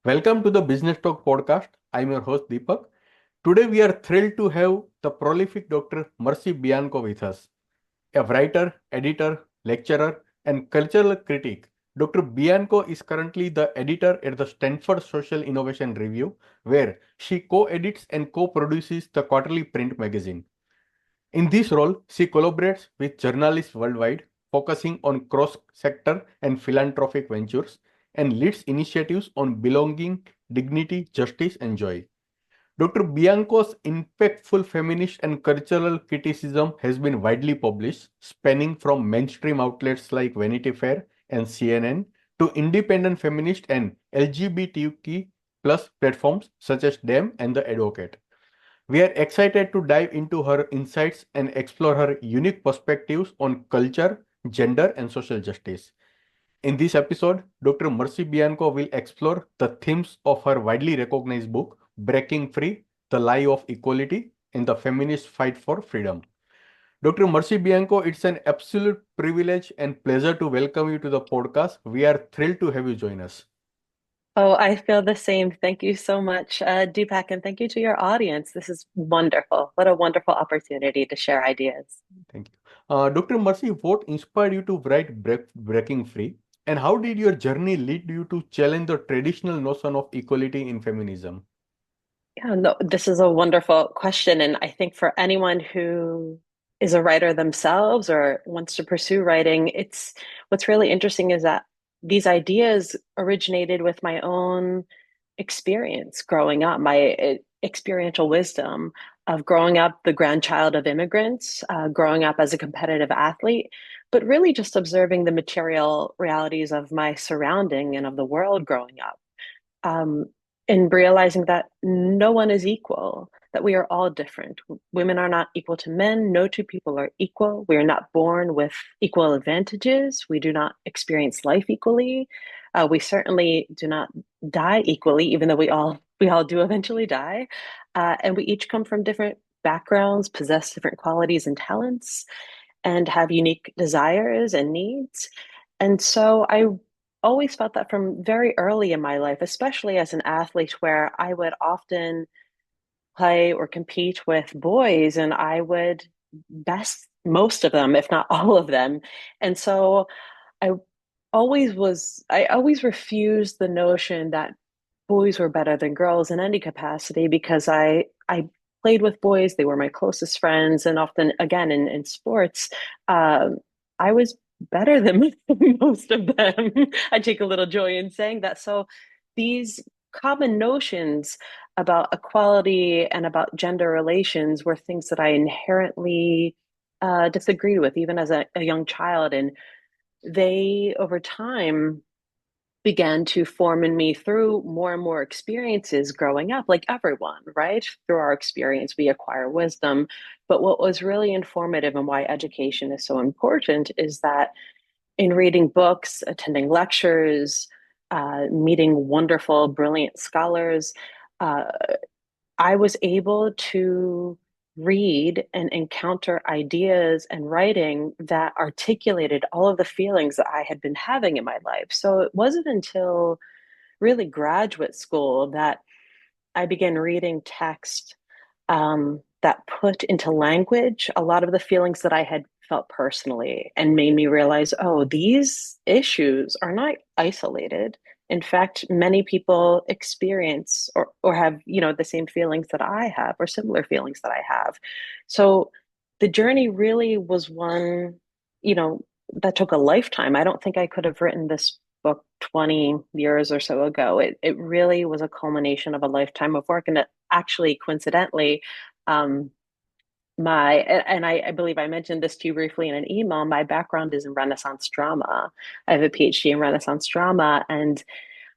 Welcome to the Business Talk podcast. I'm your host Deepak. Today we are thrilled to have the prolific Dr. Marcie Bianco with us. A writer, editor, lecturer, and cultural critic, Dr. Bianco is currently the editor at the Stanford Social Innovation Review, where she co-edits and co-produces the quarterly print magazine. In this role, she collaborates with journalists worldwide, focusing on cross-sector and philanthropic ventures, and leads initiatives on belonging, dignity, justice, and joy. Dr. Bianco's impactful feminist and cultural criticism has been widely published, spanning from mainstream outlets like Vanity Fair and CNN to independent feminist and LGBTQ plus platforms such as DEM and The Advocate. We are excited to dive into her insights and explore her unique perspectives on culture, gender, and social justice. In this episode, Dr. Marcie Bianco will explore the themes of her widely recognized book, Breaking Free: The Lie of Equality in the Feminist Fight for Freedom. Dr. Marcie Bianco, it's an absolute privilege and pleasure to welcome you to the podcast. We are thrilled to have you join us. Oh, I feel the same. Thank you so much, Deepak, and thank you to your audience. This is wonderful. What a wonderful opportunity to share ideas. Thank you. Dr. Marcie, what inspired you to write Breaking Free? And how did your journey lead you to challenge the traditional notion of equality in feminism? Yeah, no, this is a wonderful question. And I think for anyone who is a writer themselves or wants to pursue writing, it's what's really interesting is that these ideas originated with my own experience growing up, my experiential wisdom of growing up the grandchild of immigrants, growing up as a competitive athlete, but really just observing the material realities of my surrounding and of the world growing up. Um, and realizing that no one is equal, that we are all different. Women are not equal to men. No two people are equal. We are not born with equal advantages. We do not experience life equally. We certainly do not die equally, even though we all do eventually die. And we each come from different backgrounds, possess different qualities and talents, and have unique desires and needs. And so I always felt that from very early in my life, especially as an athlete, where I would often play or compete with boys, and I would best most of them, if not all of them. And so I I always refused the notion that boys were better than girls in any capacity because I played with boys, they were my closest friends, and often again in sports, I was better than most of them. I take a little joy in saying that. So these common notions about equality and about gender relations were things that I inherently disagreed with, even as a young child. And they, over time, began to form in me through more and more experiences growing up, like everyone, right? Through our experience, we acquire wisdom. But what was really informative and why education is so important is that in reading books, attending lectures, meeting wonderful, brilliant scholars, uh, I was able to read and encounter ideas and writing that articulated all of the feelings that I had been having in my life. So it wasn't until really graduate school that I began reading text that put into language a lot of the feelings that I had felt personally and made me realize, oh, these issues are not isolated. In fact, many people experience or have, the same feelings that I have or similar feelings that I have. So the journey really was one, you know, that took a lifetime. I don't think I could have written this book 20 years or so ago. It really was a culmination of a lifetime of work. And it actually, coincidentally, um, I believe I mentioned this to you briefly in an email. My background is in Renaissance drama. I have a PhD in Renaissance drama, and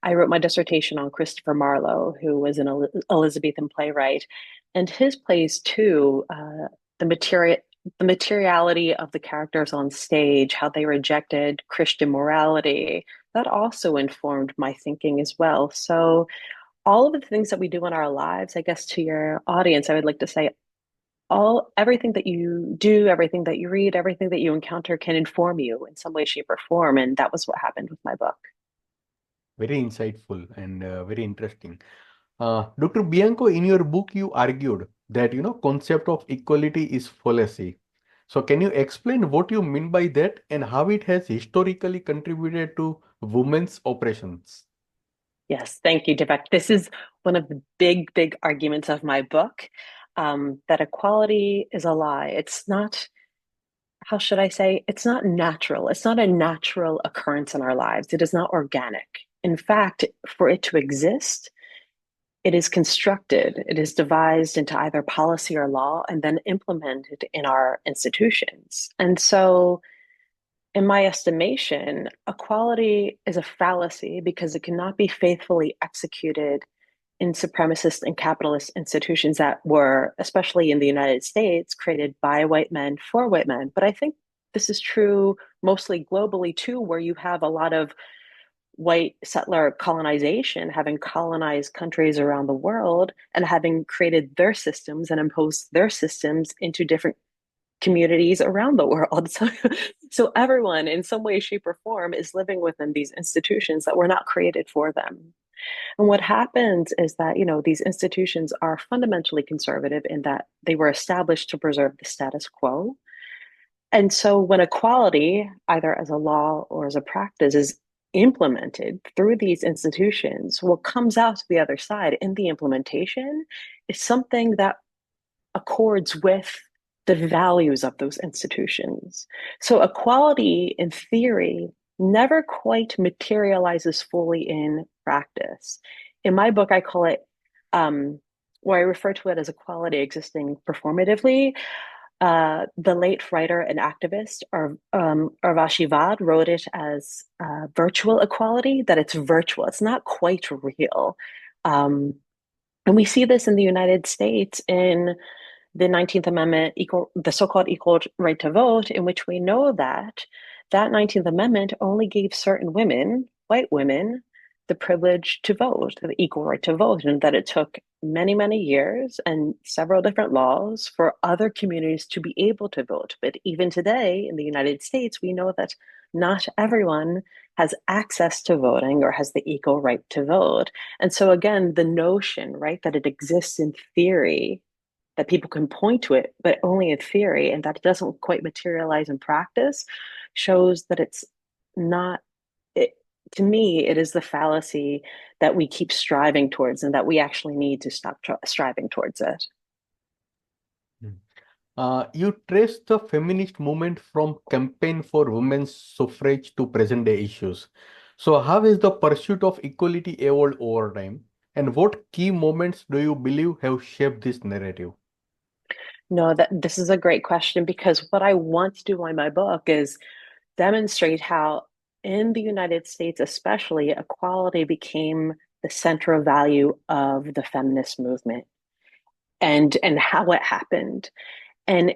I wrote my dissertation on Christopher Marlowe, who was an Elizabethan playwright, and his plays too. The material, the materiality of the characters on stage, how they rejected Christian morality, that also informed my thinking as well. So all of the things that we do in our lives, I guess to your audience, I would like to say everything that you do, everything that you read, everything that you encounter can inform you in some way, shape, or form. And that was what happened with my book. Very insightful and very interesting. Dr. Bianco, in your book, you argued that concept of equality is fallacy. So, can you explain what you mean by that and how it has historically contributed to women's oppressions? Yes, thank you, Deepak. This is one of the big arguments of my book, that equality is a lie. It's not, how should I say, it's not natural. It's not a natural occurrence in our lives. It is not organic. In fact, for it to exist, it is constructed, it is devised into either policy or law, and then implemented in our institutions. And so, in my estimation, equality is a fallacy because it cannot be faithfully executed in supremacist and capitalist institutions that were, especially in the United States, created by white men for white men. But I think this is true mostly globally too, where you have a lot of white settler colonization having colonized countries around the world and having created their systems and imposed their systems into different communities around the world. So everyone in some way, shape, or form is living within these institutions that were not created for them. And what happens is that, these institutions are fundamentally conservative in that they were established to preserve the status quo. And so when equality, either as a law or as a practice, is implemented through these institutions, what comes out to the other side in the implementation is something that accords with the values of those institutions. So equality in theory never quite materializes fully in practice. In my book, I call it, or I refer to it as equality existing performatively. The late writer and activist Urvashi Vaz wrote it as virtual equality, that it's virtual, it's not quite real. And we see this in the United States in the 19th Amendment, the so-called equal right to vote, in which we know that that 19th Amendment only gave certain women, white women, the privilege to vote, the equal right to vote, and that it took many years and several different laws for other communities to be able to vote. But even today in the United States, we know that not everyone has access to voting or has the equal right to vote. And so again, the notion, right, that it exists in theory, that people can point to it, but only in theory, and that it doesn't quite materialize in practice, shows that it's not, it, to me, it is the fallacy that we keep striving towards and that we actually need to stop striving towards it. Hmm. You trace the feminist movement from campaign for women's suffrage to present day issues. So, how has the pursuit of equality evolved over time? And what key moments do you believe have shaped this narrative? No, that this is a great question because what I want to do in my book is demonstrate how in the United States, especially, equality became the central value of the feminist movement and how it happened. And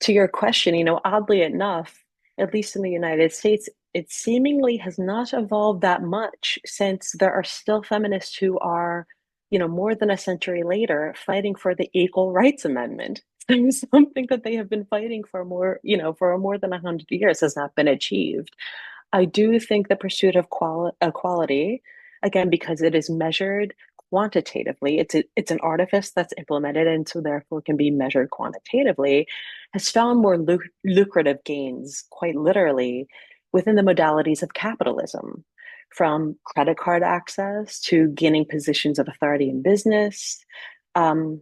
to your question, oddly enough, at least in the United States, it seemingly has not evolved that much since there are still feminists who are, more than a century later, fighting for the Equal Rights Amendment. Something that they have been fighting for for more than 100 years has not been achieved. I do think the pursuit of equality, again, because it is measured quantitatively, it's an artifice that's implemented and so therefore can be measured quantitatively, has found more lucrative gains, quite literally, within the modalities of capitalism, from credit card access to gaining positions of authority in business. Um,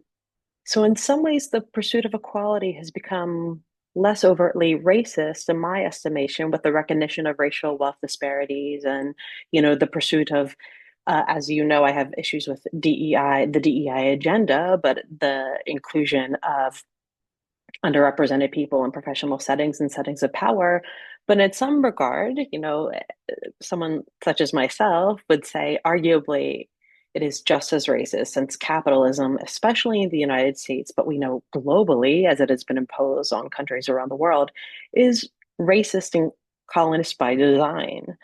so in some ways, the pursuit of equality has become less overtly racist, in my estimation, with the recognition of racial wealth disparities and, the pursuit of, as you know, I have issues with DEI, the DEI agenda, but the inclusion of underrepresented people in professional settings and settings of power. But in some regard, someone such as myself would say, arguably, it is just as racist since capitalism, especially in the United States, but we know globally, as it has been imposed on countries around the world, is racist and colonist by design.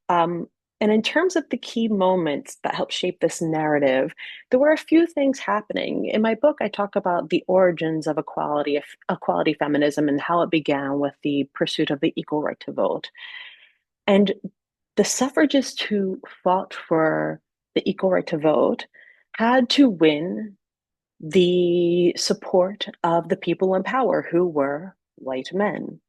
Um, and in terms of the key moments that helped shape this narrative, there were a few things happening. In my book, I talk about the origins of equality feminism and how it began with the pursuit of the equal right to vote. And the suffragists who fought for the equal right to vote had to win the support of the people in power who were white men.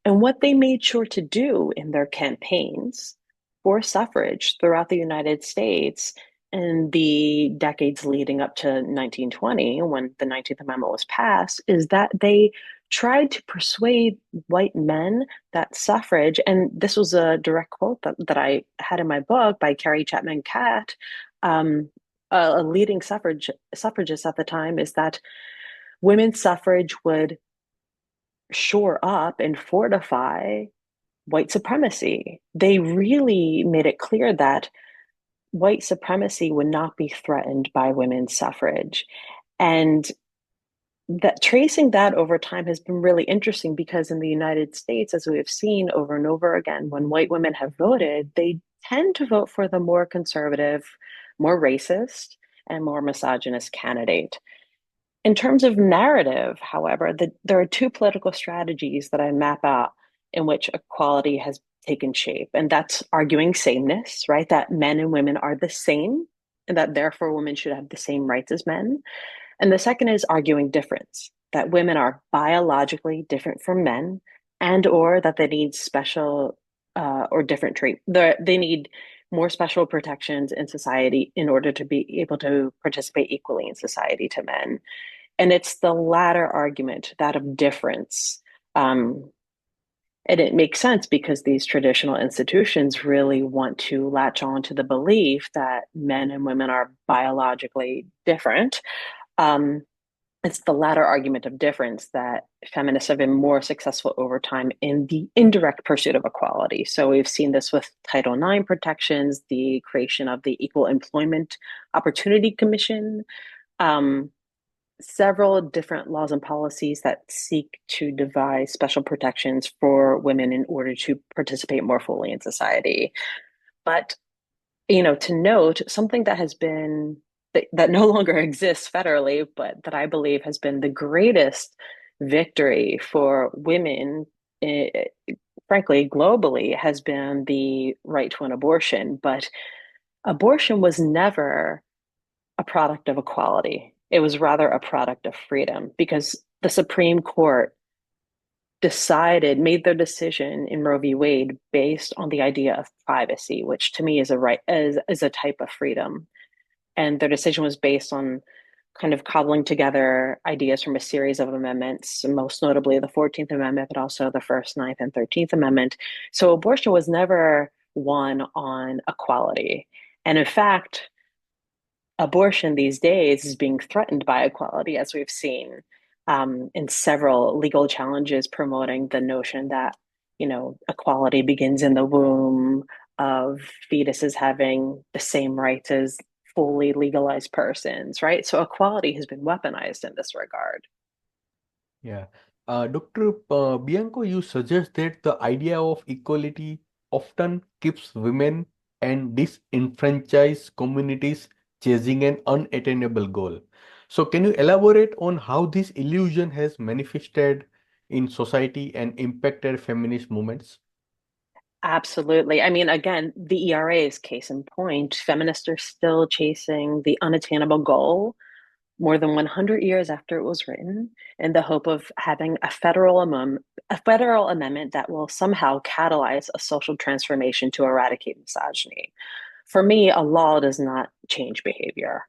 And what they made sure to do in their campaigns for suffrage throughout the United States in the decades leading up to 1920, when the 19th Amendment was passed, is that they tried to persuade white men that suffrage, and this was a direct quote that I had in my book by Carrie Chapman Catt, um, a leading suffragist at the time, is that women's suffrage would shore up and fortify white supremacy. They really made it clear that white supremacy would not be threatened by women's suffrage. And that tracing that over time has been really interesting because in the United States, as we have seen over and over again, when white women have voted, they tend to vote for the more conservative, more racist, and more misogynist candidate. In terms of narrative, however, there are two political strategies that I map out in which equality has taken shape, and that's arguing sameness, right? That men and women are the same, and that therefore women should have the same rights as men. And the second is arguing difference, that women are biologically different from men, and or that they need special or different treat. They need more special protections in society in order to be able to participate equally in society to men. And it's the latter argument, that of difference. And it makes sense because these traditional institutions really want to latch on to the belief that men and women are biologically different. Um, it's the latter argument of difference that feminists have been more successful over time in the indirect pursuit of equality. So we've seen this with Title IX protections, the creation of the Equal Employment Opportunity Commission, um, several different laws and policies that seek to devise special protections for women in order to participate more fully in society. But, to note something that has been that no longer exists federally, but that I believe has been the greatest victory for women, eh, frankly, globally, has been the right to an abortion. But abortion was never a product of equality. It was rather a product of freedom because the Supreme Court made their decision in Roe v. Wade based on the idea of privacy, which to me is is a type of freedom. And their decision was based on kind of cobbling together ideas from a series of amendments, most notably the 14th Amendment, but also the First, Ninth, and 13th Amendment. So abortion was never one on equality. And in fact, abortion these days is being threatened by equality, as we've seen in several legal challenges promoting the notion that, equality begins in the womb, of fetuses having the same rights as fully legalized persons, right? So equality has been weaponized in this regard. Yeah. Dr. Bianco, you suggest that the idea of equality often keeps women and disenfranchised communities chasing an unattainable goal. So, can you elaborate on how this illusion has manifested in society and impacted feminist movements? Absolutely. I mean, again, the ERA is case in point. Feminists are still chasing the unattainable goal more than 100 years after it was written in the hope of having a federal amendment that will somehow catalyze a social transformation to eradicate misogyny. For me, a law does not change behavior.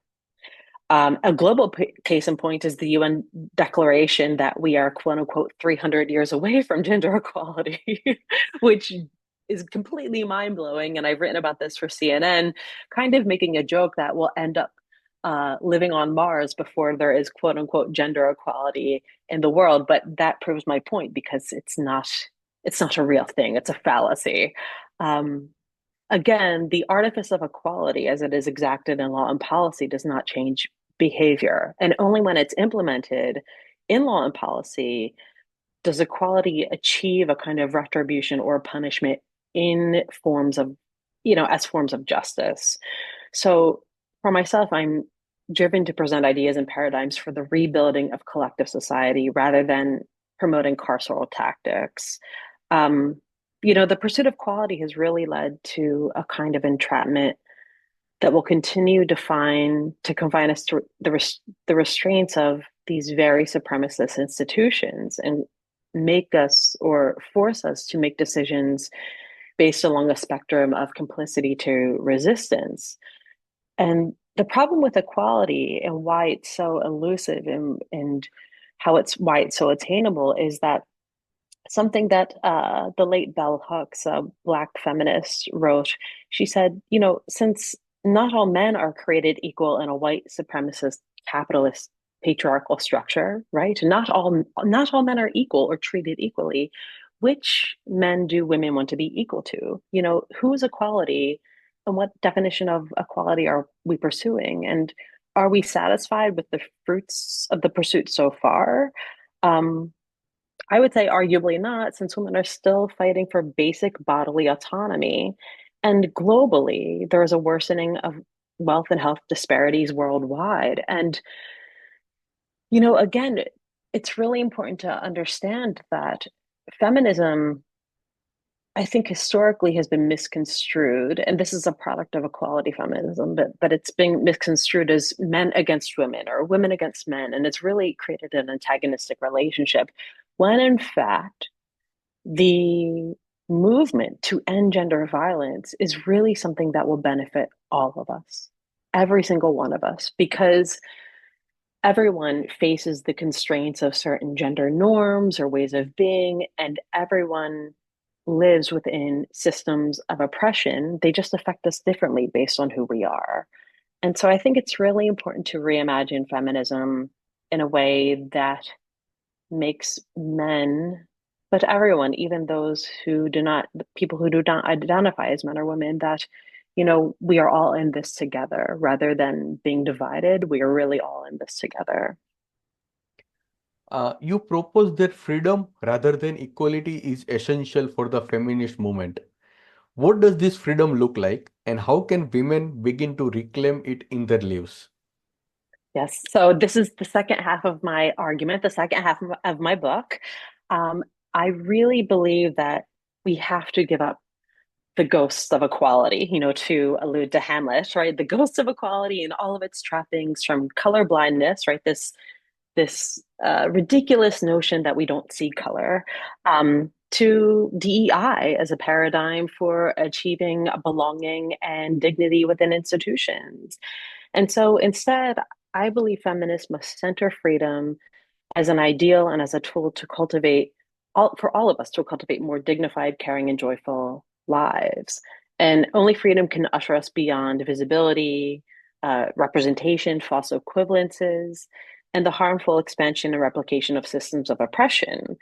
A global case in point is the UN declaration that we are, quote unquote, 300 years away from gender equality, which is completely mind blowing. And I've written about this for CNN, kind of making a joke that we'll end up living on Mars before there is, quote unquote, gender equality in the world. But that proves my point because it's not a real thing. It's a fallacy. Um, Again, the artifice of equality as it is exacted in law and policy does not change behavior. And only when it's implemented in law and policy does equality achieve a kind of retribution or punishment in forms of, as forms of justice. So for myself, I'm driven to present ideas and paradigms for the rebuilding of collective society rather than promoting carceral tactics. Um, the pursuit of quality has really led to a kind of entrapment that will continue to confine us to the restraints of these very supremacist institutions and make us or force us to make decisions based along a spectrum of complicity to resistance. And the problem with equality and why it's so elusive and why it's so attainable is that something that the late Bell Hooks, a Black feminist, wrote. She said, since not all men are created equal in a white supremacist capitalist patriarchal structure, right? Not all men are equal or treated equally. Which men do women want to be equal to? Who is equality, and what definition of equality are we pursuing? And are we satisfied with the fruits of the pursuit so far? Um, I would say arguably not, since women are still fighting for basic bodily autonomy. And globally, there is a worsening of wealth and health disparities worldwide. And, again, it's really important to understand that feminism, I think, historically has been misconstrued. And this is a product of equality feminism, but it's been misconstrued as men against women or women against men. And it's really created an antagonistic relationship when in fact, the movement to end gender violence is really something that will benefit all of us, every single one of us, because everyone faces the constraints of certain gender norms or ways of being, and everyone lives within systems of oppression. They just affect us differently based on who we are. And so I think it's really important to reimagine feminism in a way that makes men, but everyone, even those who do not, people who do not identify as men or women, that, we are all in this together rather than being divided. We are really all in this together. You propose that freedom rather than equality is essential for the feminist movement. What does this freedom look like, and how can women begin to reclaim it in their lives? Yes. So this is the second half of my argument, the second half of my book. Um, I really believe that we have to give up the ghosts of equality, to allude to Hamlet, right? The ghosts of equality and all of its trappings, from color blindness, right? This ridiculous notion that we don't see color, to DEI as a paradigm for achieving belonging and dignity within institutions. And so instead, I believe feminists must center freedom as an ideal and as a tool to for all of us to cultivate more dignified, caring, and joyful lives. And only freedom can usher us beyond visibility, representation, false equivalences, and the harmful expansion and replication of systems of oppression.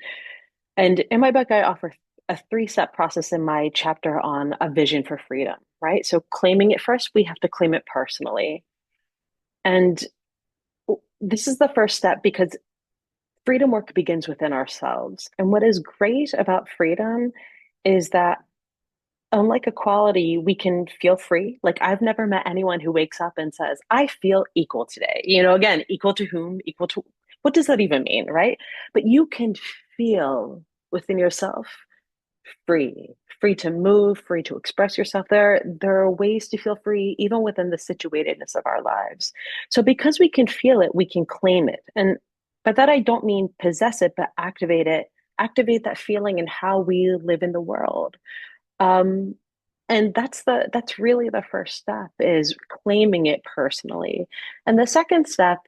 And in my book, I offer a three-step process in my chapter on a vision for freedom, right? So claiming it first, we have to claim it personally. And this is the first step because freedom work begins within ourselves. And what is great about freedom is that, unlike equality, we can feel free. Like, I've never met anyone who wakes up and says, I feel equal today. Again, equal to whom? Equal to what does that even mean, right? But you can feel within yourself free, free to move, free to express yourself. There are ways to feel free even within the situatedness of our lives. So because we can feel it, we can claim it. And by that I don't mean possess it, but activate that feeling in how we live in the world. Um, and that's really the first step, is claiming it personally. And the second step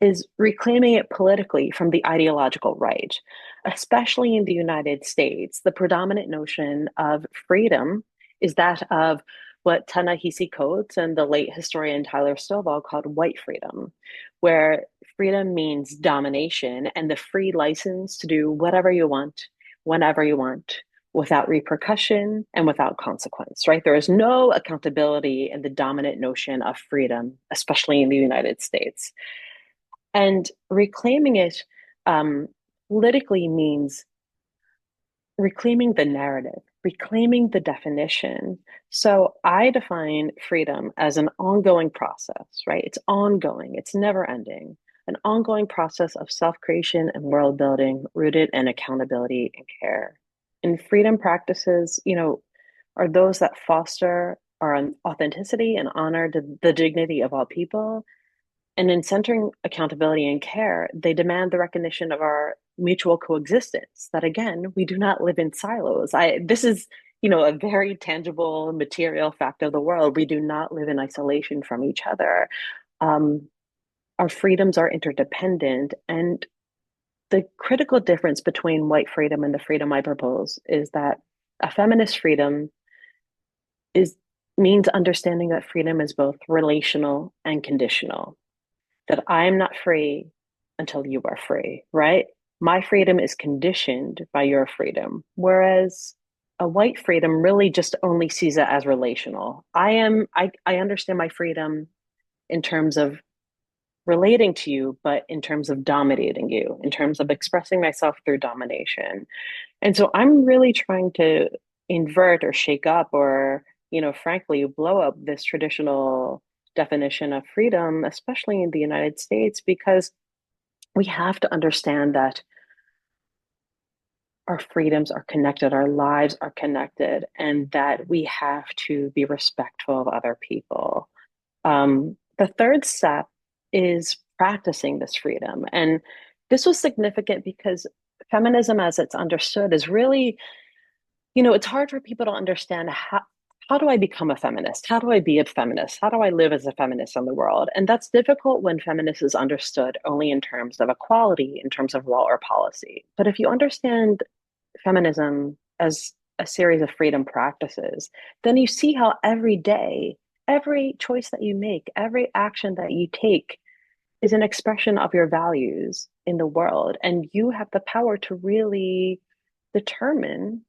is reclaiming it politically from the ideological right, especially in the United States. The predominant notion of freedom is that of what Ta-Nehisi Coates and the late historian Tyler Stovall called white freedom, where freedom means domination and the free license to do whatever you want, whenever you want, without repercussion and without consequence, right? There is no accountability in the dominant notion of freedom, especially in the United States. And reclaiming it politically means reclaiming the narrative, reclaiming the definition. So I define freedom as an ongoing process, right? It's ongoing, it's never ending, an ongoing process of self creation and world building rooted in accountability and care. And freedom practices, are those that foster our authenticity and honor the dignity of all people. And in centering accountability and care, they demand the recognition of our mutual coexistence, that again, we do not live in silos. This is, a very tangible material fact of the world. We do not live in isolation from each other. Um, our freedoms are interdependent. And the critical difference between white freedom and the freedom I propose is that a feminist freedom is means understanding that freedom is both relational and conditional, that I am not free until you are free, right? My freedom is conditioned by your freedom. Whereas a white freedom really just only sees it as relational. I understand my freedom in terms of relating to you, but in terms of dominating you, in terms of expressing myself through domination. And so I'm really trying to invert or shake up or, frankly, blow up this traditional definition of freedom, especially in the United States, because we have to understand that our freedoms are connected, our lives are connected, and that we have to be respectful of other people. The third step is practicing this freedom. And this was significant because feminism, as it's understood, is really, it's hard for people to understand how do I become a feminist? How do I be a feminist? How do I live as a feminist in the world? And that's difficult when feminist is understood only in terms of equality, in terms of law or policy. But if you understand feminism as a series of freedom practices, then you see how every day, every choice that you make, every action that you take is an expression of your values in the world. And you have the power to really determine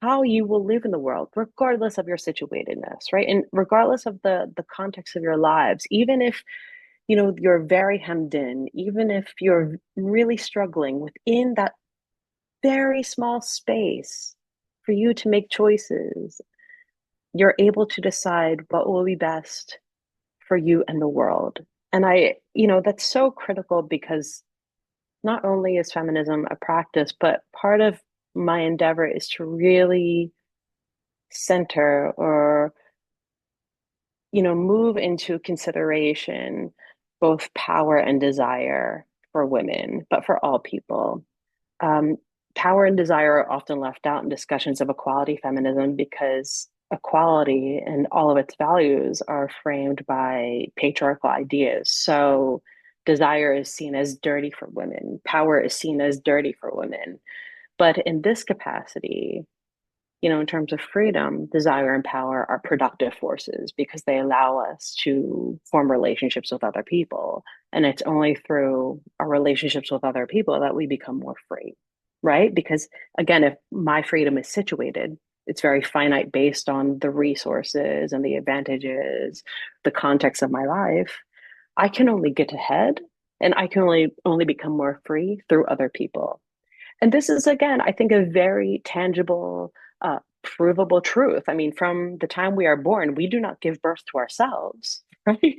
how you will live in the world, regardless of your situatedness, right? And regardless of the context of your lives, even if you're very hemmed in, even if you're really struggling within that very small space for you to make choices, you're able to decide what will be best for you and the world. And that's so critical because not only is feminism a practice, but part of my endeavor is to really center or, move into consideration both power and desire for women, but for all people. Um, Power and desire are often left out in discussions of equality feminism because equality and all of its values are framed by patriarchal ideas. So desire is seen as dirty for women, power is seen as dirty for women. But in this capacity, in terms of freedom, desire and power are productive forces because they allow us to form relationships with other people. And it's only through our relationships with other people that we become more free, right? Because again, if my freedom is situated, it's very finite based on the resources and the advantages, the context of my life. I can only get ahead and I can only become more free through other people. And this is, again, I think, a very tangible, provable truth. I mean, from the time we are born, we do not give birth to ourselves, right?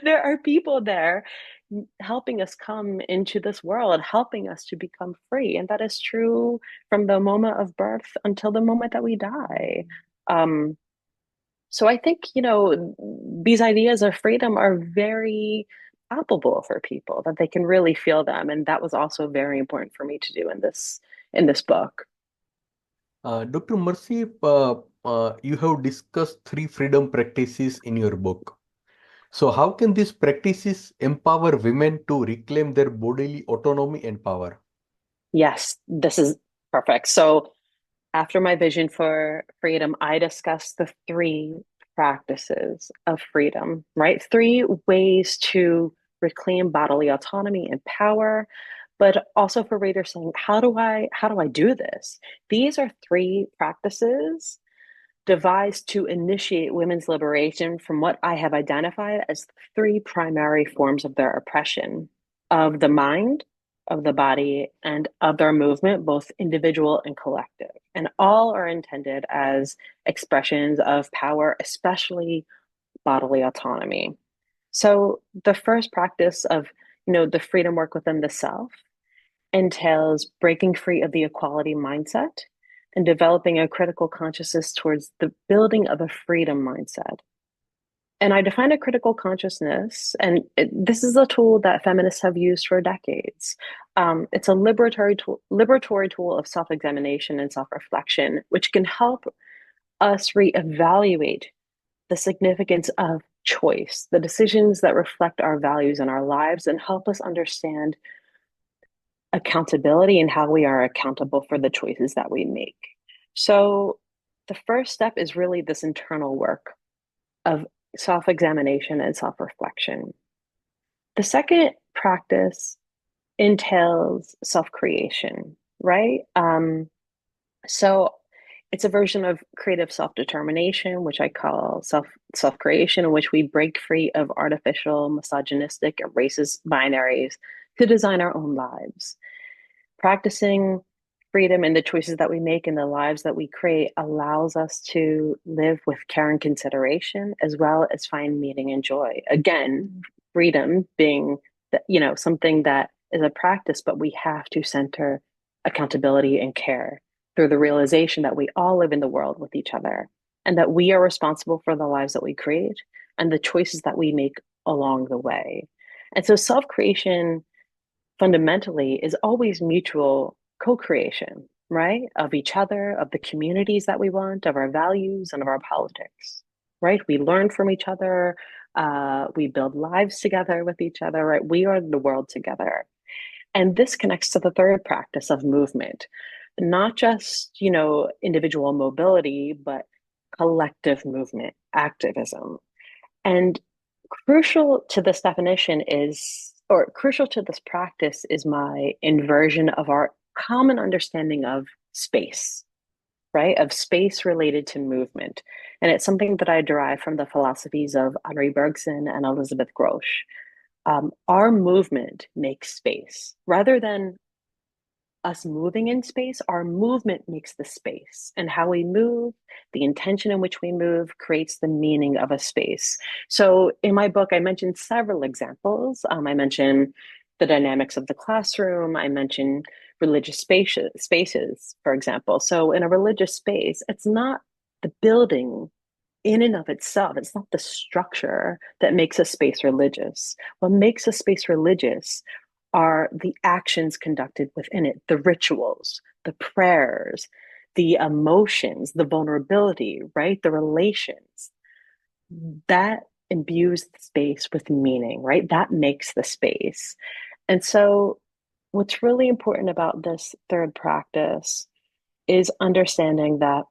there are people there helping us come into this world, helping us to become free. And that is true from the moment of birth until the moment that we die. Um, so I think, these ideas of freedom are very palpable for people, that they can really feel them. And that was also very important for me to do in this book. Dr. Mercy, you have discussed three freedom practices in your book. So, how can these practices empower women to reclaim their bodily autonomy and power? Yes, this is perfect. So after my vision for freedom, I discussed the three practices of freedom, right? Three ways to reclaim bodily autonomy and power, but also for readers saying, how do I do this? These are three practices devised to initiate women's liberation from what I have identified as three primary forms of their oppression of the mind, of the body, and of their movement, both individual and collective. And all are intended as expressions of power, especially bodily autonomy. So the first practice of the freedom work within the self entails breaking free of the equality mindset and developing a critical consciousness towards the building of a freedom mindset. And I define a critical consciousness, and this is a tool that feminists have used for decades. It's a liberatory tool of self-examination and self-reflection, which can help us reevaluate the significance of choice, the decisions that reflect our values in our lives, and help us understand accountability and how we are accountable for the choices that we make. So the first step is really this internal work of self-examination and self-reflection. The second practice entails self-creation, right? So it's a version of creative self-determination, which I call self-creation, in which we break free of artificial, misogynistic, and racist binaries to design our own lives. Practicing freedom in the choices that we make and the lives that we create allows us to live with care and consideration, as well as find meaning and joy. Again, freedom being something that is a practice, but we have to center accountability and care through the realization that we all live in the world with each other and that we are responsible for the lives that we create and the choices that we make along the way. And so self-creation fundamentally is always mutual co-creation, right? Of each other, of the communities that we want, of our values, and of our politics, right? We learn from each other. We build lives together with each other, right? We are the world together. And this connects to the third practice of movement, not just, individual mobility, but collective movement, activism. And crucial to this definition is, or crucial to this practice is my inversion of our common understanding of space, right? Of space related to movement. And it's something that I derive from the philosophies of Henri Bergson and Elizabeth Grosz. Our movement makes space rather than us moving in space. Our movement makes the space, and how we move, the intention in which we move, creates the meaning of a space. So in my book, I mentioned several examples. I mentioned the dynamics of the classroom. I mentioned religious spaces, for example. So in a religious space, it's not the building in and of itself, it's not the structure that makes a space religious. What makes a space religious are the actions conducted within it, the rituals, the prayers, the emotions, the vulnerability, right? The relations. That imbues the space with meaning, right? That makes the space. And so, what's really important about this third practice is understanding that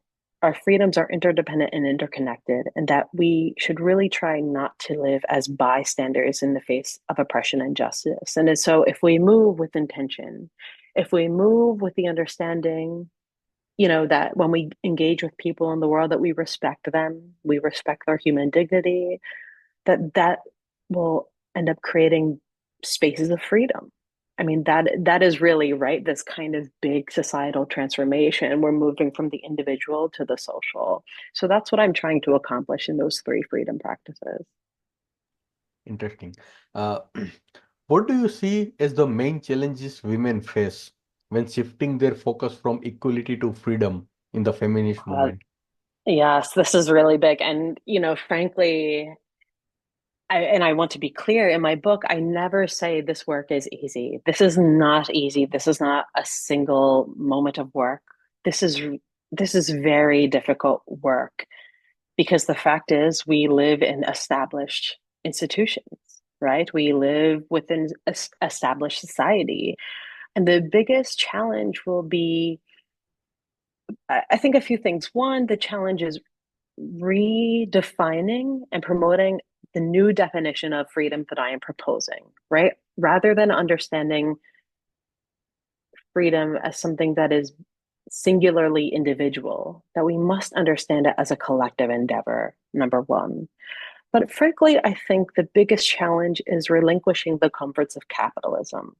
our freedoms are interdependent and interconnected, and that we should really try not to live as bystanders in the face of oppression and justice. And so, if we move with intention, if we move with the understanding, that when we engage with people in the world, that we respect them, we respect their human dignity, that will end up creating spaces of freedom. I mean, that is really right, this kind of big societal transformation. We're moving from the individual to the social. So that's what I'm trying to accomplish in those three freedom practices. Interesting. Uh, what do you see as the main challenges women face when shifting their focus from equality to freedom in the feminist Uh, movement? yes, this is really big. And, frankly, I want to be clear in my book, I never say this work is easy. This is not easy. This is not a single moment of work. This is this is very difficult work because the fact is we live in established institutions, right? We live within established society. And the biggest challenge will be, I think, a few things. One, the challenge is redefining and promoting the new definition of freedom that I am proposing, right? Rather than understanding freedom as something that is singularly individual, that we must understand it as a collective endeavor, number one. But frankly, I think the biggest challenge is relinquishing the comforts of capitalism.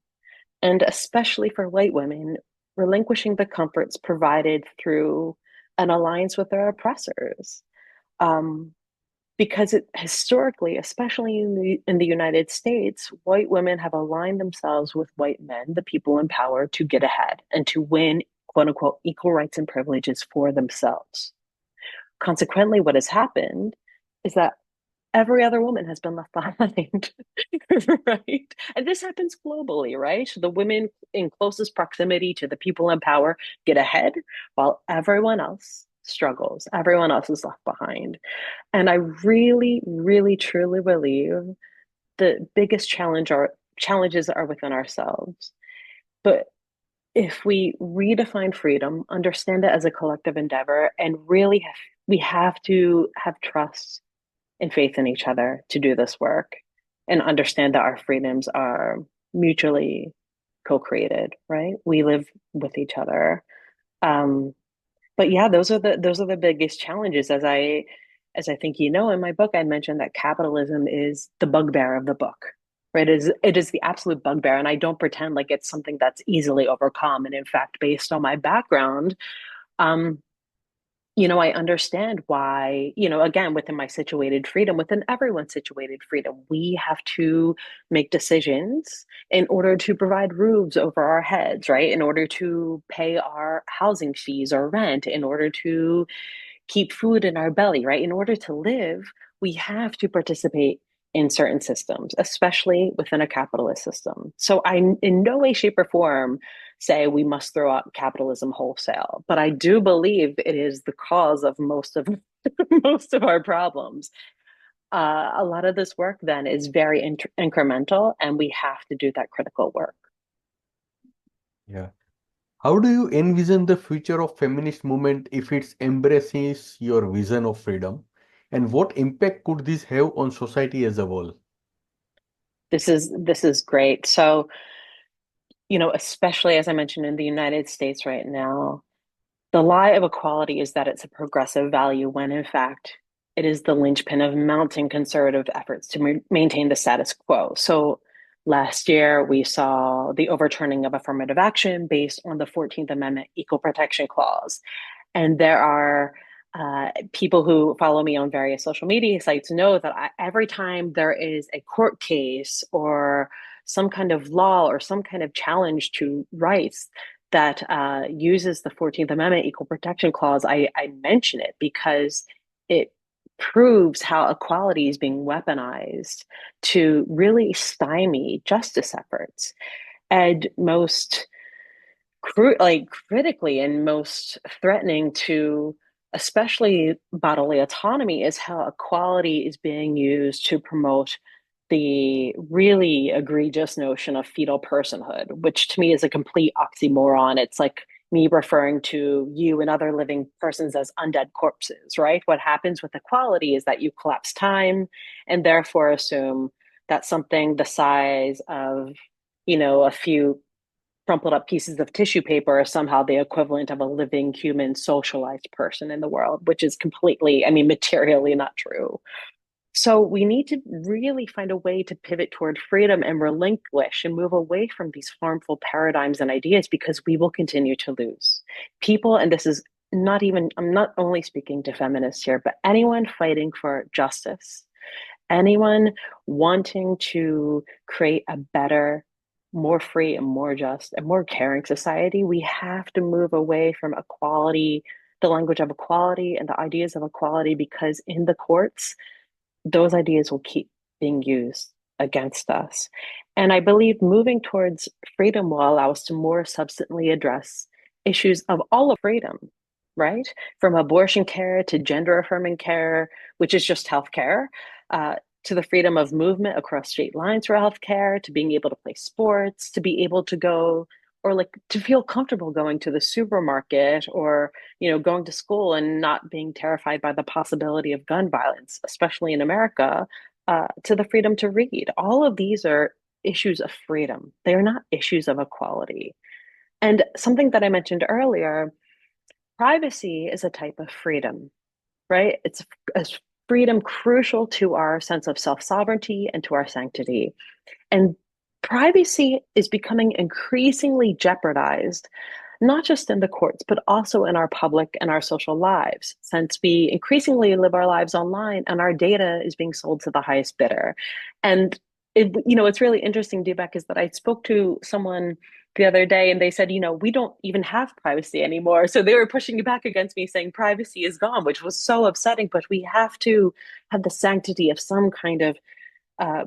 And especially for white women, relinquishing the comforts provided through an alliance with their oppressors. Um, because historically, especially in the United States, white women have aligned themselves with white men, the people in power, to get ahead and to win quote unquote equal rights and privileges for themselves. Consequently, what has happened is that every other woman has been left behind, right? And this happens globally, right? So the women in closest proximity to the people in power get ahead while everyone else struggles. Everyone else is left behind. And I really, really, truly believe the biggest challenges are within ourselves. But if we redefine freedom, understand it as a collective endeavor, and we have to have trust and faith in each other to do this work and understand that our freedoms are mutually co-created, right? We live with each other. Um, but yeah, those are the biggest challenges. As I think you know, in my book, I mentioned that capitalism is the bugbear of the book. Right? It is the absolute bugbear. And I don't pretend like it's something that's easily overcome. And in fact, based on my background, um, I understand why, again, within my situated freedom, within everyone's situated freedom, we have to make decisions in order to provide roofs over our heads, right? In order to pay our housing fees or rent, in order to keep food in our belly, right? In order to live, we have to participate in certain systems, especially within a capitalist system. So I, in no way, shape, or form, say we must throw out capitalism wholesale, but I do believe it is the cause of most of most of our problems. A lot of this work then is very incremental, and we have to do that critical work. Yeah. How do you envision the future of feminist movement if it embraces your vision of freedom? And what impact could this have on society as a whole? This is great. So, especially as I mentioned in the United States right now, the lie of equality is that it's a progressive value when in fact it is the linchpin of mounting conservative efforts to maintain the status quo. So last year we saw the overturning of affirmative action based on the 14th Amendment Equal Protection Clause. And there are people who follow me on various social media sites know that every time there is a court case or some kind of law or some kind of challenge to rights that uses the 14th Amendment Equal Protection Clause, I mention it because it proves how equality is being weaponized to really stymie justice efforts. And most critically and most threatening to especially bodily autonomy is how equality is being used to promote the really egregious notion of fetal personhood, which to me is a complete oxymoron. It's like me referring to you and other living persons as undead corpses, right? What happens with equality is that you collapse time and therefore assume that something the size of, a few crumpled up pieces of tissue paper are somehow the equivalent of a living human socialized person in the world, which is completely, I mean, materially not true. So we need to really find a way to pivot toward freedom and relinquish and move away from these harmful paradigms and ideas because we will continue to lose people. And this is not even, I'm not only speaking to feminists here, but anyone fighting for justice, anyone wanting to create a better, more free and more just and more caring society, we have to move away from equality, the language of equality and the ideas of equality, because in the courts, those ideas will keep being used against us. And I believe moving towards freedom will allow us to more substantially address issues of all of freedom, right? From abortion care to gender affirming care, which is just healthcare, to the freedom of movement across state lines for healthcare, to being able to play sports, to be able to go or like to feel comfortable going to the supermarket or going to school and not being terrified by the possibility of gun violence, especially in America, to the freedom to read. All of these are issues of freedom. They are not issues of equality. And something that I mentioned earlier, privacy is a type of freedom, right? It's a freedom crucial to our sense of self-sovereignty and to our sanctity. And privacy is becoming increasingly jeopardized, not just in the courts, but also in our public and our social lives, since we increasingly live our lives online and our data is being sold to the highest bidder. And it's really interesting, Deepak, is that I spoke to someone the other day and they said, we don't even have privacy anymore. So they were pushing back against me saying privacy is gone, which was so upsetting. But we have to have the sanctity of some kind of uh,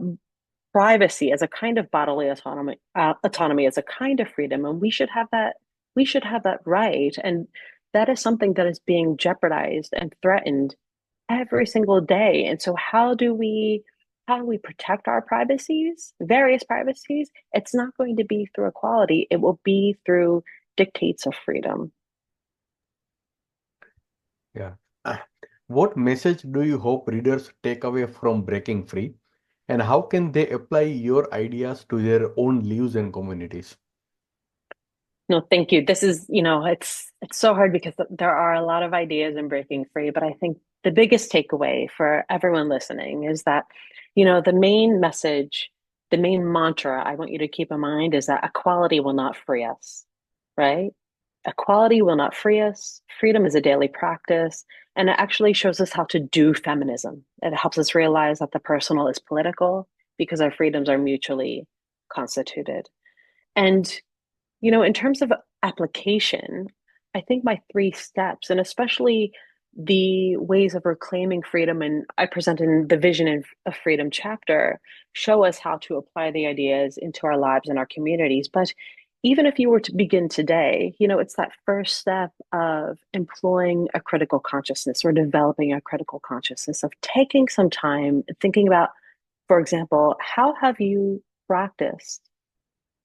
privacy as a kind of bodily autonomy as a kind of freedom, and we should have that. We should have that right, and that is something that is being jeopardized and threatened every single day. And so, how do we protect our privacies, various privacies? It's not going to be through equality. It will be through dictates of freedom. Yeah. What message do you hope readers take away from Breaking Free, and how can they apply your ideas to their own lives and communities? No, thank you. This is, it's so hard because there are a lot of ideas in breaking free, but I think the biggest takeaway for everyone listening is that, the main message, the main mantra I want you to keep in mind is that equality will not free us, right? Equality will not free us. Freedom is a daily practice, and it actually shows us how to do feminism. It helps us realize that the personal is political because our freedoms are mutually constituted. And in terms of application, I think my three steps, and especially the ways of reclaiming freedom, and I present in the Vision of Freedom chapter, show us how to apply the ideas into our lives and our communities. But even if you were to begin today, it's that first step of employing a critical consciousness or developing a critical consciousness of taking some time and thinking about, for example, how have you practiced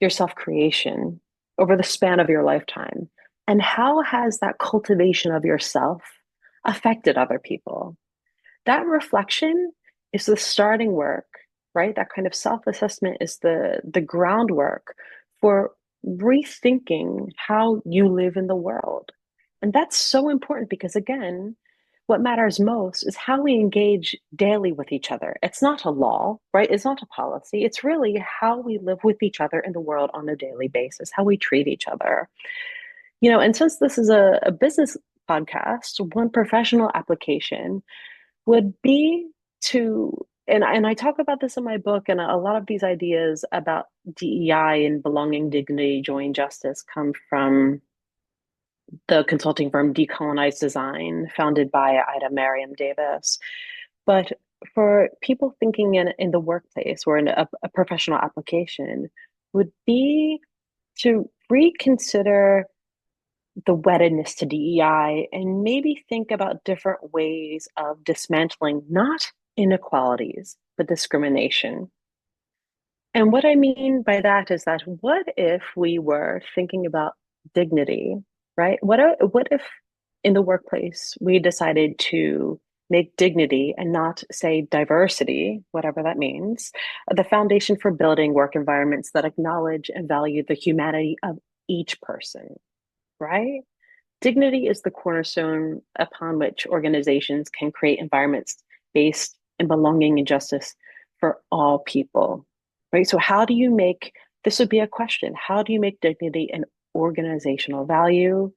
your self creation over the span of your lifetime? And how has that cultivation of yourself affected other people? That reflection is the starting work, right? That kind of self assessment is the groundwork for rethinking how you live in the world. And that's so important because, again, what matters most is how we engage daily with each other. It's not a law, right? It's not a policy. It's really how we live with each other in the world on a daily basis, how we treat each other. And since this is a business podcast, one professional application would be to, and I talk about this in my book, and a lot of these ideas about DEI and belonging, dignity, joy, and justice come from the consulting firm Decolonized Design, founded by Ida Mariam Davis. But for people thinking in the workplace or in a professional application, would be to reconsider the weddedness to DEI and maybe think about different ways of dismantling not inequalities, but discrimination. And what I mean by that is that what if we were thinking about dignity, right? What if in the workplace we decided to make dignity and not say diversity, whatever that means, the foundation for building work environments that acknowledge and value the humanity of each person, right? Dignity is the cornerstone upon which organizations can create environments based in belonging and justice for all people, right? So, how do you make this would be a question? How do you make dignity an organizational value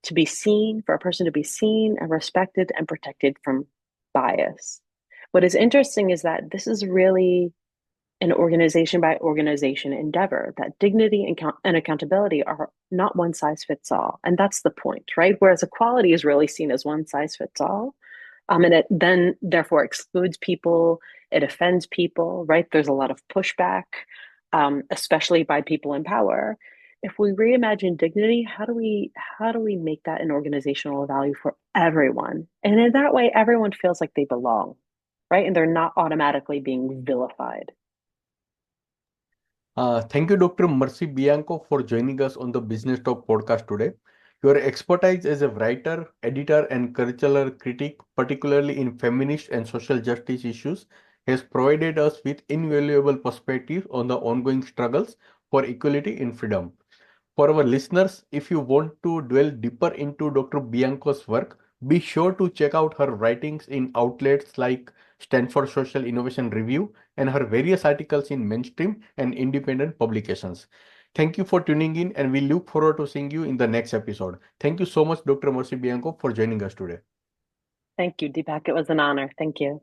to be seen, for a person to be seen and respected and protected from bias? What is interesting is that this is really an organization by organization endeavor, that dignity and accountability are not one size fits all. And that's the point, right? Whereas equality is really seen as one size fits all. And it then therefore excludes people, it offends people, right? There's a lot of pushback, especially by people in power. If we reimagine dignity, how do we make that an organizational value for everyone? And in that way, everyone feels like they belong, right? And they're not automatically being vilified. Thank you, Dr. Marcie Bianco, for joining us on the Business Talk podcast today. Your expertise as a writer, editor, and cultural critic, particularly in feminist and social justice issues, has provided us with invaluable perspectives on the ongoing struggles for equality and freedom. For our listeners, if you want to dwell deeper into Dr. Bianco's work, be sure to check out her writings in outlets like Stanford Social Innovation Review and her various articles in mainstream and independent publications. Thank you for tuning in, and we look forward to seeing you in the next episode. Thank you so much, Dr. Marcie Bianco, for joining us today. Thank you, Deepak. It was an honor. Thank you.